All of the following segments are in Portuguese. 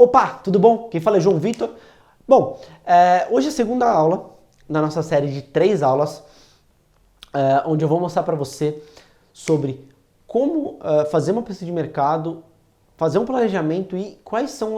Opa, tudo bom? Quem fala é João Vitor. Bom, hoje é a segunda aula na nossa série de 3 aulas, onde eu vou mostrar para você sobre como fazer uma pesquisa de mercado, fazer um planejamento e quais são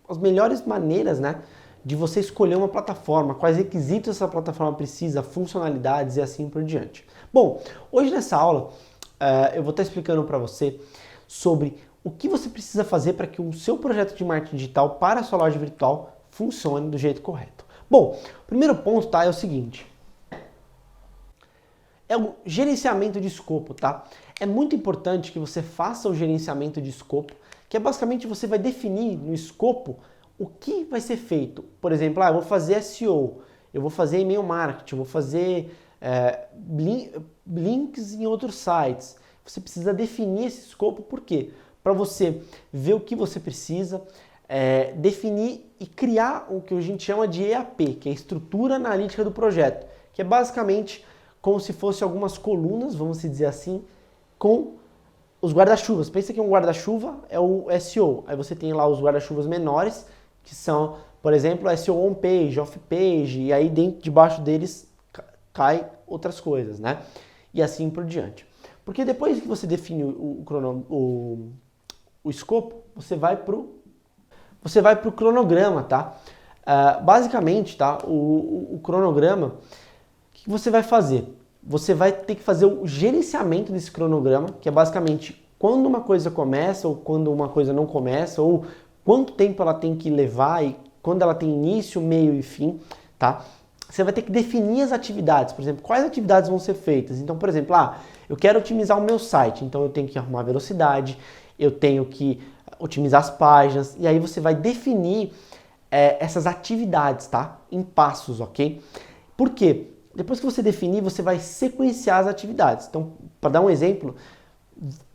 as melhores maneiras, né, de você escolher uma plataforma, quais requisitos essa plataforma precisa, funcionalidades e assim por diante. Bom, hoje nessa aula eu vou estar explicando para você sobre o que você precisa fazer para que o seu projeto de marketing digital para a sua loja virtual funcione do jeito correto. Bom, o primeiro ponto, tá, é o seguinte. É o gerenciamento de escopo, tá? É muito importante que você faça o gerenciamento de escopo, que é basicamente você vai definir no escopo o que vai ser feito. Por exemplo, eu vou fazer SEO, eu vou fazer e-mail marketing, eu vou fazer links em outros sites. Você precisa definir esse escopo, por quê? Para você ver o que você precisa, definir e criar o que a gente chama de EAP, que é a estrutura analítica do projeto, que é basicamente como se fosse algumas colunas, vamos dizer assim, com os guarda-chuvas. Pensa que um guarda-chuva é o SEO, aí você tem lá os guarda-chuvas menores, que são, por exemplo, SEO on-page, off-page, e aí debaixo deles cai outras coisas, né? E assim por diante. Porque depois que você define o escopo, você vai pro cronograma, tá? Basicamente, tá? O cronograma, o que você vai fazer? Você vai ter que fazer o gerenciamento desse cronograma, que é basicamente quando uma coisa começa ou quando uma coisa não começa, ou quanto tempo ela tem que levar e quando ela tem início, meio e fim, tá? Você vai ter que definir as atividades, por exemplo, quais atividades vão ser feitas. Então, por exemplo, eu quero otimizar o meu site, então eu tenho que arrumar velocidade, eu tenho que otimizar as páginas, e aí você vai definir essas atividades, tá? Em passos, ok? Por quê? Depois que você definir, você vai sequenciar as atividades. Então, para dar um exemplo,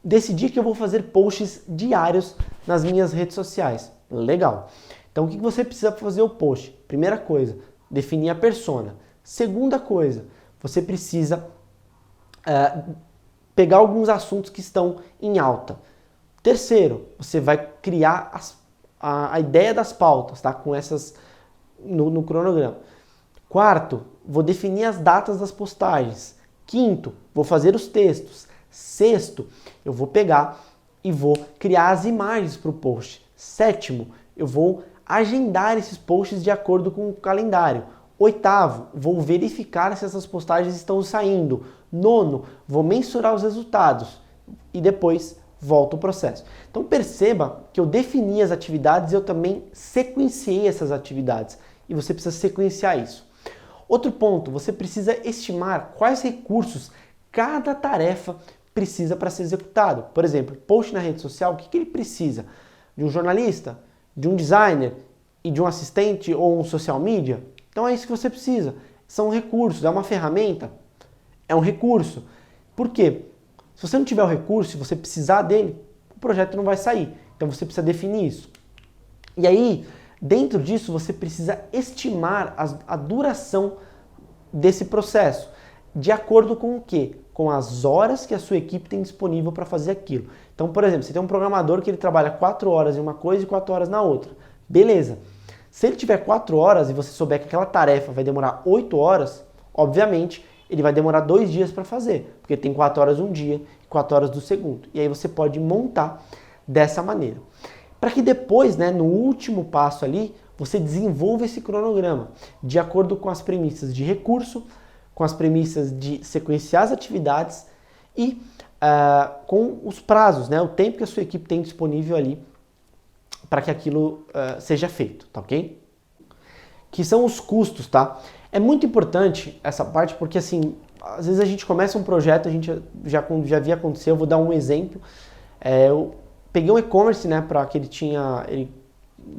decidi que eu vou fazer posts diários nas minhas redes sociais. Legal. Então, o que você precisa fazer o post? Primeira coisa, definir a persona. Segunda coisa, você precisa pegar alguns assuntos que estão em alta. Terceiro, você vai criar a ideia das pautas, tá? Com essas no cronograma. Quarto, vou definir as datas das postagens. Quinto, vou fazer os textos. Sexto, eu vou pegar e vou criar as imagens para o post. Sétimo, eu vou agendar esses posts de acordo com o calendário. Oitavo, vou verificar se essas postagens estão saindo. Nono, vou mensurar os resultados. E depois volta o processo. Então perceba que eu defini as atividades e eu também sequenciei essas atividades. E você precisa sequenciar isso. Outro ponto, você precisa estimar quais recursos cada tarefa precisa para ser executado. Por exemplo, post na rede social, o que ele precisa? De um jornalista, de um designer e de um assistente ou um social media? Então é isso que você precisa. São recursos, é uma ferramenta, é um recurso. Por quê? Se você não tiver o recurso, se você precisar dele, o projeto não vai sair. Então você precisa definir isso. E aí, dentro disso, você precisa estimar a duração desse processo. De acordo com o quê? Com as horas que a sua equipe tem disponível para fazer aquilo. Então, por exemplo, você tem um programador que ele trabalha 4 horas em uma coisa e 4 horas na outra. Beleza. Se ele tiver 4 horas e você souber que aquela tarefa vai demorar 8 horas, obviamente, ele vai demorar 2 dias para fazer, porque tem 4 horas um dia e 4 horas do segundo. E aí você pode montar dessa maneira. Para que depois, né, no último passo ali, você desenvolva esse cronograma de acordo com as premissas de recurso, com as premissas de sequenciar as atividades e com os prazos, né, o tempo que a sua equipe tem disponível ali para que aquilo seja feito, tá ok? Que são os custos, tá? É muito importante essa parte porque, assim, às vezes a gente começa um projeto, a gente já vi acontecer, eu vou dar um exemplo. Eu peguei um e-commerce, né, para que ele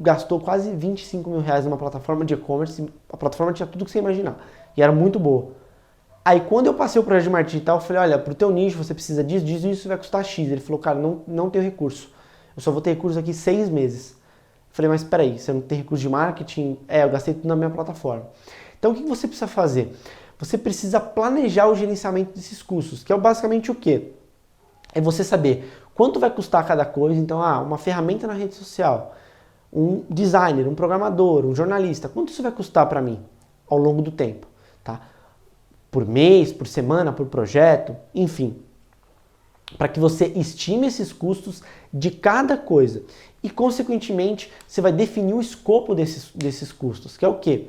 gastou quase 25 mil reais numa plataforma de e-commerce, a plataforma tinha tudo que você imaginar, e era muito boa. Aí quando eu passei o projeto de marketing digital, eu falei, olha, pro teu nicho você precisa disso, isso vai custar X. Ele falou, cara, não tenho recurso, eu só vou ter recurso aqui 6 meses. Eu falei, mas peraí, você não tem recurso de marketing? Eu gastei tudo na minha plataforma. Então o que você precisa fazer? Você precisa planejar o gerenciamento desses custos, que é basicamente o quê? É você saber quanto vai custar cada coisa. Então, uma ferramenta na rede social, um designer, um programador, um jornalista, quanto isso vai custar para mim ao longo do tempo, tá? Por mês, por semana, por projeto, enfim. Para que você estime esses custos de cada coisa. E, consequentemente, você vai definir o escopo desses custos, que é o quê?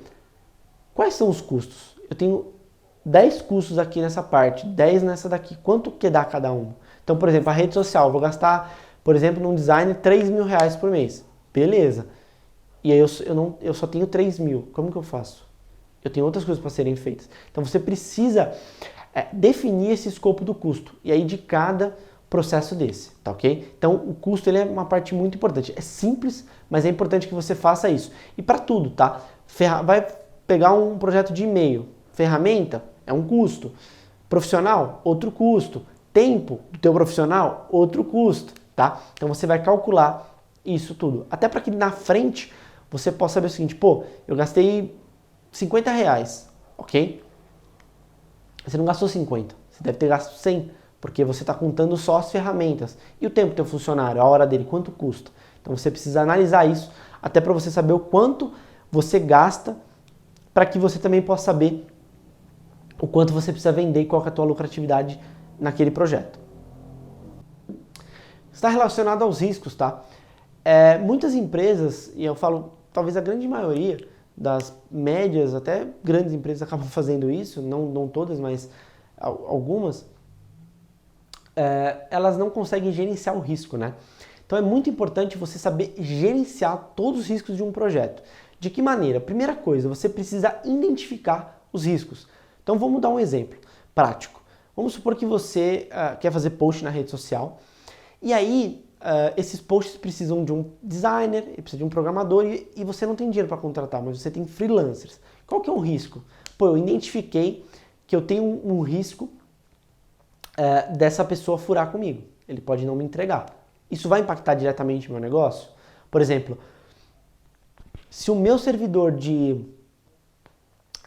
Quais são os custos? Eu tenho 10 custos aqui nessa parte, 10 nessa daqui. Quanto que dá cada um? Então, por exemplo, a rede social, eu vou gastar, por exemplo, num design R$ 3.000 por mês. Beleza. E aí eu só tenho 3.000. Como que eu faço? Eu tenho outras coisas para serem feitas. Então você precisa definir esse escopo do custo. E aí de cada processo desse, tá ok? Então o custo ele é uma parte muito importante. É simples, mas é importante que você faça isso. E para tudo, tá? Vai pegar um projeto de e-mail. Ferramenta é um custo. Profissional, outro custo. Tempo do teu profissional, outro custo, tá? Então você vai calcular isso tudo. Até para que na frente você possa saber o seguinte, pô, eu gastei R$ 50, ok? Você não gastou 50, você deve ter gasto 100, porque você está contando só as ferramentas. E o tempo do teu funcionário, a hora dele, quanto custa? Então você precisa analisar isso, até para você saber o quanto você gasta, para que você também possa saber o quanto você precisa vender e qual é a tua lucratividade naquele projeto. Está relacionado aos riscos, tá? Muitas empresas, e eu falo talvez a grande maioria das médias, até grandes empresas acabam fazendo isso, não todas, mas algumas, elas não conseguem gerenciar o risco, né? Então é muito importante você saber gerenciar todos os riscos de um projeto. De que maneira? Primeira coisa, você precisa identificar os riscos. Então vamos dar um exemplo prático. Vamos supor que você quer fazer post na rede social, e aí esses posts precisam de um designer, precisa de um programador e você não tem dinheiro para contratar, mas você tem freelancers. Qual que é o risco? Pô, eu identifiquei que eu tenho um risco dessa pessoa furar comigo. Ele pode não me entregar. Isso vai impactar diretamente no meu negócio? Por exemplo, se o meu servidor de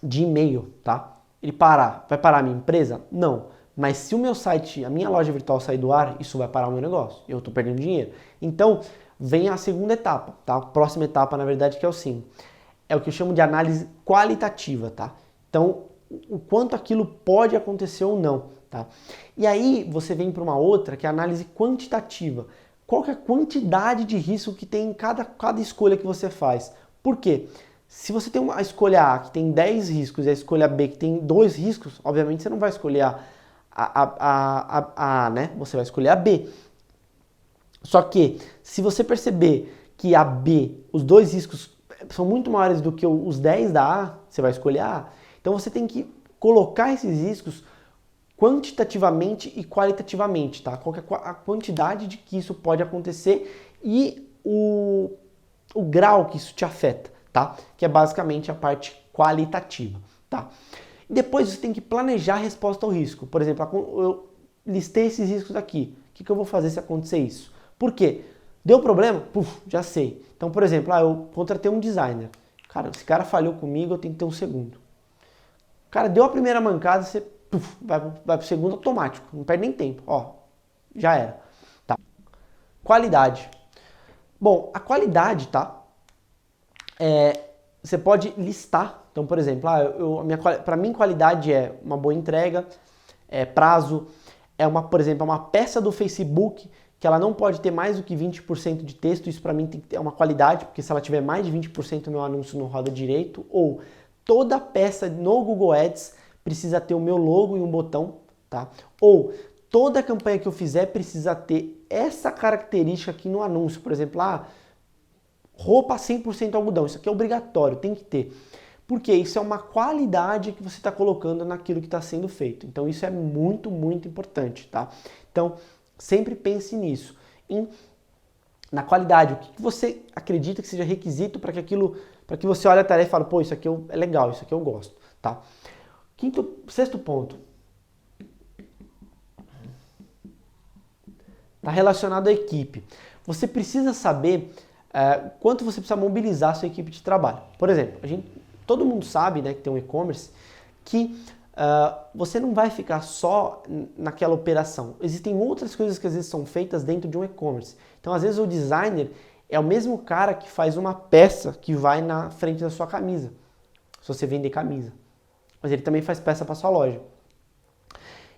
e-mail, tá? Ele vai parar a minha empresa? Não. Mas se o meu site, a minha loja virtual sair do ar, isso vai parar o meu negócio. Eu estou perdendo dinheiro. Então, vem a segunda etapa, tá? A próxima etapa, na verdade, que é o sim. É o que eu chamo de análise qualitativa, tá? Então, o quanto aquilo pode acontecer ou não, tá? E aí, você vem para uma outra, que é a análise quantitativa. Qual que é a quantidade de risco que tem em cada escolha que você faz? Por quê? Se você tem a escolha A que tem 10 riscos e a escolha B que tem 2 riscos, obviamente você não vai escolher a, né? Você vai escolher a B. Só que, se você perceber que a B, os 2 riscos são muito maiores do que os 10 da A, você vai escolher a A. Então você tem que colocar esses riscos quantitativamente e qualitativamente, tá? Qual que é a quantidade de que isso pode acontecer e o grau que isso te afeta, tá? Que é basicamente a parte qualitativa, tá? Depois você tem que planejar a resposta ao risco. Por exemplo, eu listei esses riscos aqui. O que eu vou fazer se acontecer isso? Por quê? Deu problema? Puf, já sei. Então, por exemplo, eu contratei um designer. Cara, esse cara falhou comigo, eu tenho que ter um segundo. Cara, deu a primeira mancada, você vai pro segundo automático. Não perde nem tempo. Ó, já era. Tá. Qualidade. Bom, a qualidade, tá? Você pode listar. Então, por exemplo, para mim qualidade é uma boa entrega, prazo, por exemplo, uma peça do Facebook que ela não pode ter mais do que 20% de texto. Isso para mim é uma qualidade, porque se ela tiver mais de 20% meu anúncio não roda direito. Ou toda peça no Google Ads precisa ter o meu logo e um botão, tá? Ou toda campanha que eu fizer precisa ter essa característica aqui no anúncio. Por exemplo, roupa 100% algodão, isso aqui é obrigatório, tem que ter. Porque isso é uma qualidade que você está colocando naquilo que está sendo feito. Então isso é muito, muito importante, tá? Então sempre pense nisso, na qualidade. O que você acredita que seja requisito para que você olhe a tarefa e fale, pô, isso aqui é legal, isso aqui eu gosto, tá? Sexto ponto. Está relacionado à equipe. Você precisa saber quanto você precisa mobilizar a sua equipe de trabalho. Por exemplo, todo mundo sabe, né, que tem um e-commerce, que você não vai ficar só naquela operação. Existem outras coisas que às vezes são feitas dentro de um e-commerce. Então, às vezes o designer, É o mesmo cara que faz uma peça que vai na frente da sua camisa, se você vender camisa. Mas ele também faz peça para sua loja.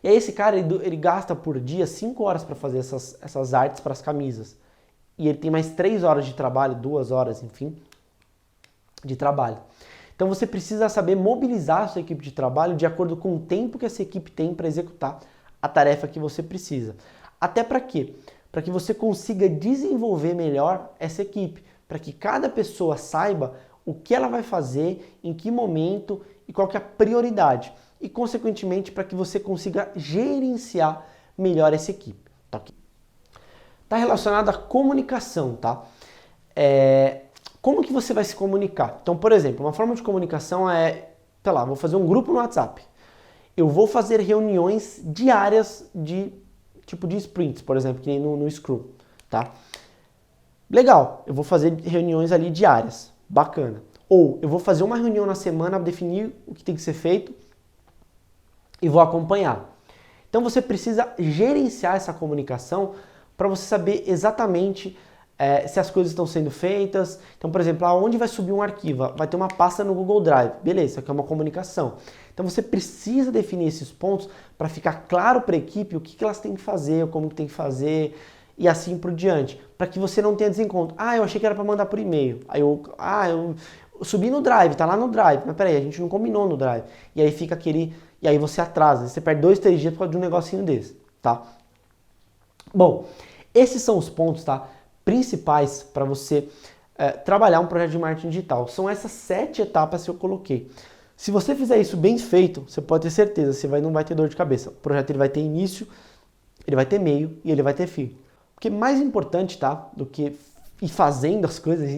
E aí esse cara, ele gasta por dia 5 horas para fazer essas artes para as camisas. E ele tem mais 3 horas de trabalho, 2 horas, enfim, de trabalho. Então você precisa saber mobilizar a sua equipe de trabalho de acordo com o tempo que essa equipe tem para executar a tarefa que você precisa. Até para quê? Para que você consiga desenvolver melhor essa equipe, para que cada pessoa saiba o que ela vai fazer, em que momento e qual que é a prioridade. E, consequentemente, para que você consiga gerenciar melhor essa equipe. Tá, tá relacionado à comunicação, tá? Como que você vai se comunicar? Então, por exemplo, uma forma de comunicação é, sei lá, vou fazer um grupo no WhatsApp. Eu vou fazer reuniões diárias de tipo de sprints, por exemplo, que nem no Scrum, tá? Legal, eu vou fazer reuniões ali diárias, bacana. Ou eu vou fazer uma reunião na semana, definir o que tem que ser feito e vou acompanhar. Então você precisa gerenciar essa comunicação para você saber exatamente se as coisas estão sendo feitas. Então, por exemplo, aonde vai subir um arquivo? Vai ter uma pasta no Google Drive. Beleza, isso aqui é uma comunicação. Então você precisa definir esses pontos para ficar claro para a equipe o que elas têm que fazer, como que tem que fazer e assim por diante. Para que você não tenha desencontro. Ah, eu achei que era para mandar por e-mail. Aí eu subi no Drive, tá lá no Drive. Mas peraí, a gente não combinou no Drive. E aí fica aquele... E aí você atrasa. Você perde 2, 3 dias por causa de um negocinho desse, tá? Bom, esses são os pontos, tá? Principais para você trabalhar um projeto de marketing digital. São essas 7 etapas que eu coloquei. Se você fizer isso bem feito, você pode ter certeza, você não vai ter dor de cabeça. O projeto ele vai ter início, ele vai ter meio e ele vai ter fim. Porque mais importante, tá, do que ir fazendo as coisas,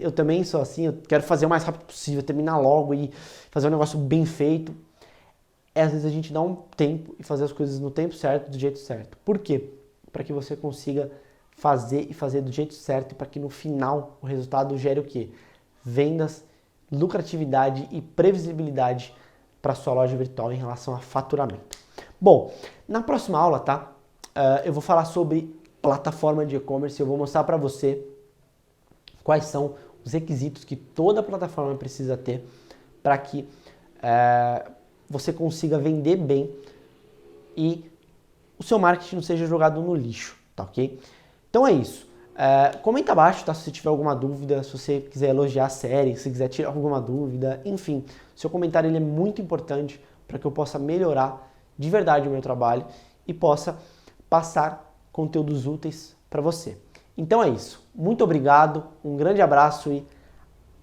eu também sou assim, eu quero fazer o mais rápido possível, terminar logo e fazer um negócio bem feito. Às vezes a gente dá um tempo e fazer as coisas no tempo certo, do jeito certo. Por quê? Para que você consiga fazer do jeito certo e para que no final o resultado gere o quê? Vendas, lucratividade e previsibilidade para sua loja virtual em relação a faturamento. Bom, na próxima aula, tá? Eu vou falar sobre plataforma de e-commerce. Eu vou mostrar para você quais são os requisitos que toda plataforma precisa ter para que você consiga vender bem e o seu marketing não seja jogado no lixo, tá ok? Então é isso. Comenta abaixo, tá? Se você tiver alguma dúvida, se você quiser elogiar a série, se quiser tirar alguma dúvida, enfim. Seu comentário ele é muito importante para que eu possa melhorar de verdade o meu trabalho e possa passar conteúdos úteis para você. Então é isso. Muito obrigado, um grande abraço e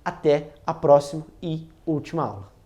até a próxima e última aula.